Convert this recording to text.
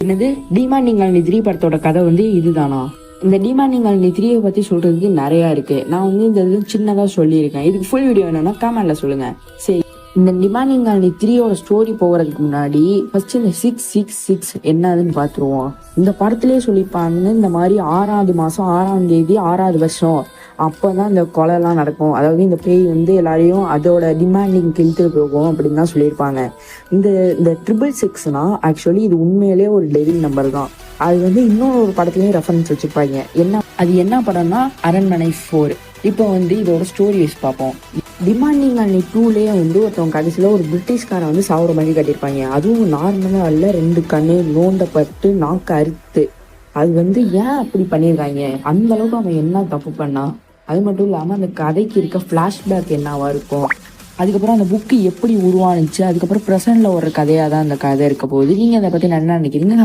என்னது demanding colony 3 படத்தோட கதை இதுதானா? இந்த டிமாண்டிங் காலனி 3 பத்தி சொல்றதுக்கு நிறைய இருக்கு. நான் இந்த இது சின்னதா சொல்லியிருக்கேன். இதுக்கு ஃபுல் வீடியோ வேணும்னா கமெண்ட்ல சொல்லுங்க. சரி, இந்த டிமாண்டிங் காலனி 3யோட ஸ்டோரி போகிறதுக்கு முன்னாடி ஃபர்ஸ்ட் இந்த 666 என்னதுன்னு பார்த்துருவோம். இந்த படத்திலே சொல்லியிருப்பாங்க, இந்த மாதிரி 6வது மாதம் 6ஆம் தேதி 6வது வருஷம் அப்போதான் இந்த கொலைலாம் நடக்கும். அதாவது இந்த பேய் எல்லாரையும் அதோட டிமாண்டிங்க்கு இழுத்துட்டு போகும் அப்படின்னு தான் சொல்லியிருப்பாங்க. இந்த இந்த 666னா ஆக்சுவலி இது உண்மையிலே ஒரு டெவில் நம்பர் தான். அது இன்னொரு படத்துலையும் ரெஃபரன்ஸ் வச்சுருப்பாங்க. என்ன படம்னா அரண்மனை 4. இப்போ இதோட ஸ்டோரி வச்சு பார்ப்போம். டிமாண்டிங் காலனி 2லேயே ஒருத்தவங்க கடைசியில் ஒரு பிரிட்டிஷ்காரன் சாவுற மாதிரி கட்டியிருப்பாங்க. அதுவும் நார்மலாக இல்லை, 2 கண்ணு நோண்டப்பட்டு நாக்கு அறுத்து. அது ஏன் அப்படி பண்ணியிருக்காங்க? அந்த அளவுக்கு அவன் என்ன தப்பு பண்ணா? அது மட்டும் இல்லாமல் அந்த கதைக்கு இருக்க ஃப்ளாஷ்பேக் என்னவா இருக்கும், அதுக்கப்புறம் அந்த புக்கு எப்படி உருவானுச்சு, அதுக்கப்புறம் ப்ரெசென்ட்ல ஒரு கதையாக தான் அந்த கதை இருக்க போகுது. நீங்கள் அதை பற்றி என்ன நினைக்கிறீங்க?